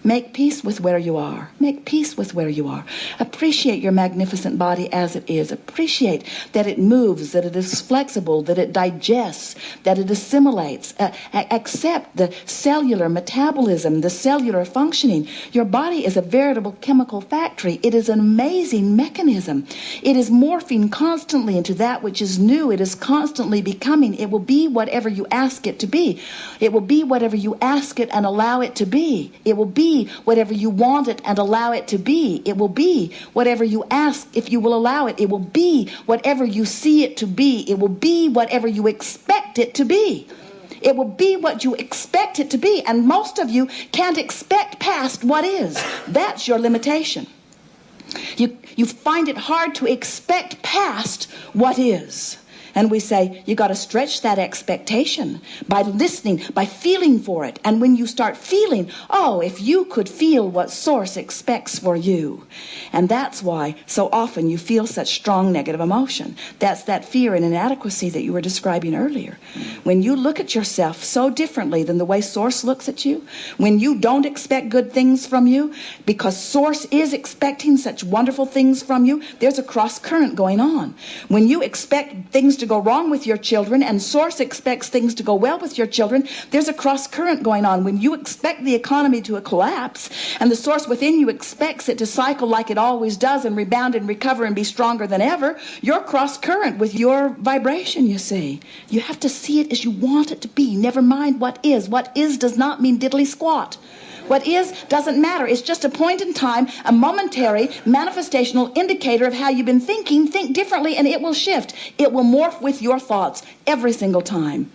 Make peace with where you are. Make peace with where you are. Appreciate your magnificent body as it is. Appreciate that it moves, that it is flexible, that it digests, that it assimilates. Accept the cellular metabolism, the cellular functioning. Your body is a veritable chemical factory. It is an amazing mechanism. It is morphing constantly into that which is new. It is constantly becoming. It will be whatever you ask it to be. It will be whatever you ask it and allow it to be. It will be whatever you want it and allow it to be. It will be whatever you ask if you will allow it. It will be whatever you see it to be. It will be whatever you expect it to be. It will be what you expect it to be. And most of you can't expect past what is. That's your limitation. You find it hard to expect past what is. And we say, you got to stretch that expectation by listening, by feeling for it. And when you start feeling, oh, if you could feel what Source expects for you. And that's why so often you feel such strong negative emotion. That's that fear and inadequacy that you were describing earlier. When you look at yourself so differently than the way Source looks at you, when you don't expect good things from you, because Source is expecting such wonderful things from you, there's a cross current going on. When you expect things to go wrong with your children and Source expects things to go well with your children, there's a cross current going on. When you expect the economy to collapse and the Source within you expects it to cycle like it always does and rebound and recover and be stronger than ever, you're cross current with your vibration, you see. You have to see it as you want it to be. Never mind what is. What is does not mean diddly squat. What is doesn't matter. It's just a point in time, a momentary manifestational indicator of how you've been thinking. Think differently and it will shift. It will morph with your thoughts every single time.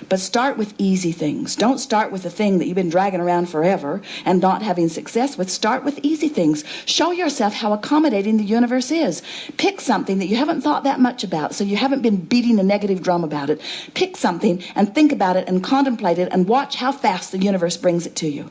But start with easy things. Don't start with the thing that you've been dragging around forever and not having success with. Start with easy things. Show yourself how accommodating the universe is. Pick something that you haven't thought that much about, so you haven't been beating a negative drum about it. Pick something and think about it and contemplate it and watch how fast the universe brings it to you.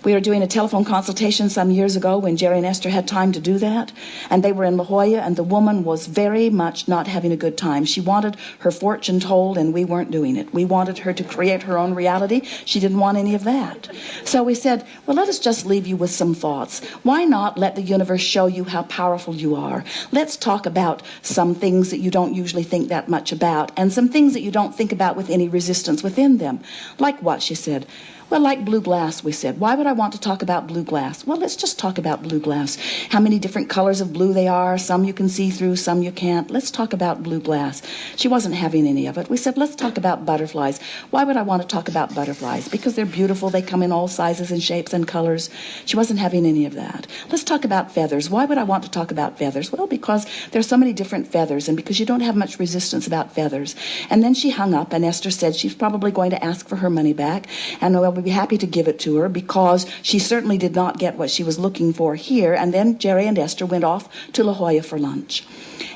We were doing a telephone consultation some years ago when Jerry and Esther had time to do that, and they were in La Jolla, and the woman was very much not having a good time. She wanted her fortune told, and we weren't doing it. We wanted her to create her own reality. She didn't want any of that. So we said, well, let us just leave you with some thoughts. Why not let the universe show you how powerful you are? Let's talk about some things that you don't usually think that much about, and some things that you don't think about with any resistance within them. Like what, she said. Well, like blue glass, we said. Why would I want to talk about blue glass? Well, let's just talk about blue glass. How many different colors of blue they are. Some you can see through, some you can't. Let's talk about blue glass. She wasn't having any of it. We said, let's talk about butterflies. Why would I want to talk about butterflies? Because they're beautiful. They come in all sizes and shapes and colors. She wasn't having any of that. Let's talk about feathers. Why would I want to talk about feathers? Well, because there's so many different feathers and because you don't have much resistance about feathers. And then she hung up, and Esther said she's probably going to ask for her money back, and we'll be happy to give it to her because she certainly did not get what she was looking for here. And then Jerry and Esther went off to La Jolla for lunch.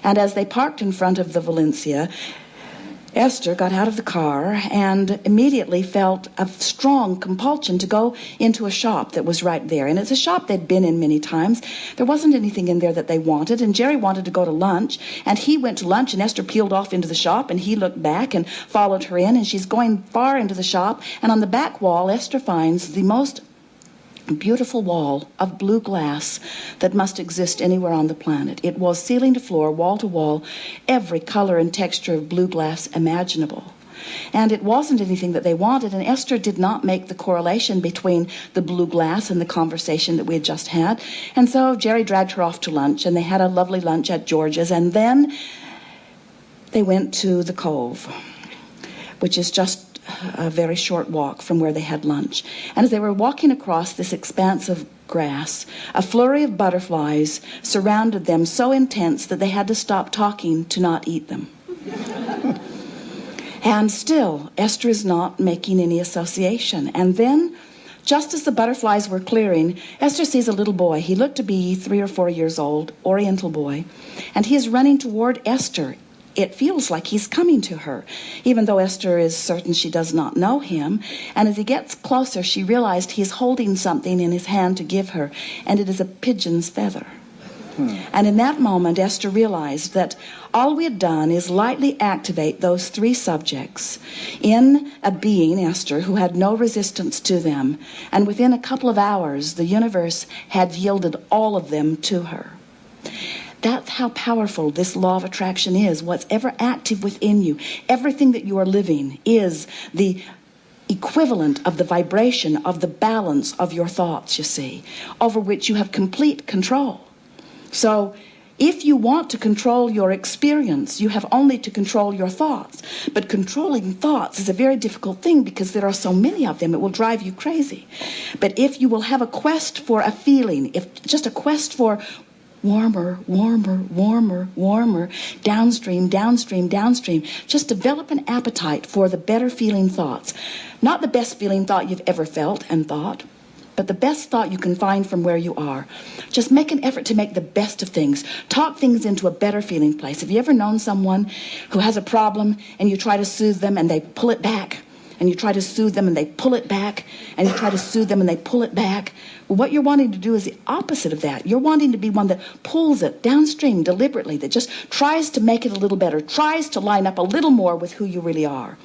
And as they parked in front of the Valencia, Esther got out of the car and immediately felt a strong compulsion to go into a shop that was right there. And it's a shop they'd been in many times. There wasn't anything in there that they wanted, and Jerry wanted to go to lunch, and he went to lunch, and Esther peeled off into the shop, and he looked back and followed her in, and she's going far into the shop, and on the back wall, Esther finds the most beautiful wall of blue glass that must exist anywhere on the planet. It was ceiling to floor, wall to wall, every color and texture of blue glass imaginable. And it wasn't anything that they wanted, and Esther did not make the correlation between the blue glass and the conversation that we had just had. And so Jerry dragged her off to lunch, and they had a lovely lunch at George's, and then they went to the Cove, which is just a very short walk from where they had lunch. And as they were walking across this expanse of grass, a flurry of butterflies surrounded them so intense that they had to stop talking to not eat them. And still, Esther is not making any association. And then, just as the butterflies were clearing, Esther sees a little boy. He looked to be 3 or 4 years old, Oriental boy, and he is running toward Esther. It feels like he's coming to her, even though Esther is certain she does not know him. And as he gets closer, she realized he's holding something in his hand to give her, and it is a pigeon's feather. And in that moment, Esther realized that all we had done is lightly activate those three subjects in a being, Esther, who had no resistance to them. And within a couple of hours, the universe had yielded all of them to her. That's how powerful this law of attraction is. What's ever active within you, everything that you are living is the equivalent of the vibration of the balance of your thoughts, you see, over which you have complete control. So if you want to control your experience, you have only to control your thoughts. But controlling thoughts is a very difficult thing because there are so many of them, it will drive you crazy. But if you will have a quest for a feeling, if just a quest for warmer, warmer, warmer, warmer, downstream, downstream, downstream, just develop an appetite for the better feeling thoughts. Not the best feeling thought you've ever felt and thought, but the best thought you can find from where you are. Just make an effort to make the best of things. Talk things into a better feeling place. Have you ever known someone who has a problem and you try to soothe them and they pull it back? And you try to soothe them and they pull it back, and you try to soothe them and they pull it back. Well, what you're wanting to do is the opposite of that. You're wanting to be one that pulls it downstream deliberately, that just tries to make it a little better, tries to line up a little more with who you really are.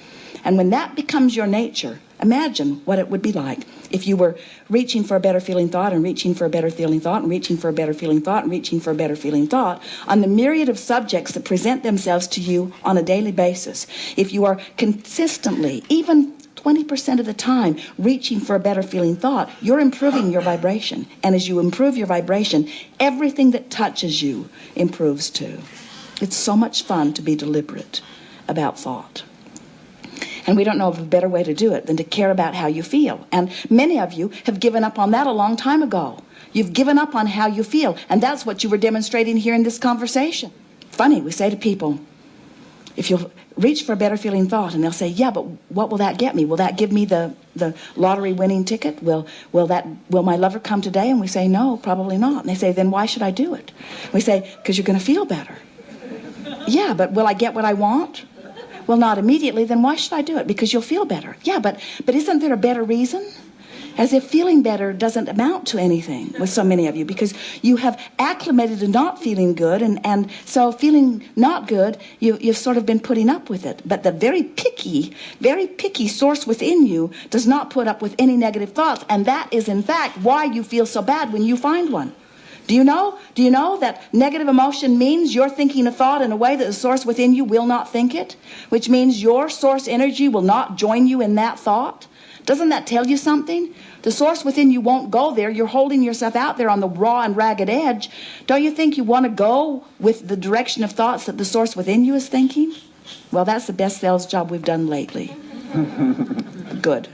And when that becomes your nature, imagine what it would be like if you were reaching for a better feeling thought and reaching for a better feeling thought and reaching for a better feeling thought and reaching for a better feeling thought on the myriad of subjects that present themselves to you on a daily basis. If you are consistently, even 20% of the time, reaching for a better feeling thought, you're improving your vibration. And as you improve your vibration, everything that touches you improves too. It's so much fun to be deliberate about thought. And we don't know of a better way to do it than to care about how you feel. And many of you have given up on that a long time ago. You've given up on how you feel. And that's what you were demonstrating here in this conversation. Funny, we say to people, if you'll reach for a better feeling thought, and they'll say, yeah, but what will that get me? Will that give me the lottery winning ticket? Will my lover come today? And we say, no, probably not. And they say, then why should I do it? We say, because you're going to feel better. Yeah, but will I get what I want? Well, not immediately. Then why should I do it? Because you'll feel better. Yeah, but isn't there a better reason? As if feeling better doesn't amount to anything with so many of you, because you have acclimated to not feeling good, and so feeling not good, you've sort of been putting up with it. But the very picky source within you does not put up with any negative thoughts, and that is in fact why you feel so bad when you find one. Do you know that negative emotion means you're thinking a thought in a way that the source within you will not think it, which means your source energy will not join you in that thought? Doesn't that tell you something? The source within you won't go there. You're holding yourself out there on the raw and ragged edge. Don't you think you want to go with the direction of thoughts that the source within you is thinking? Well, that's the best sales job we've done lately. Good.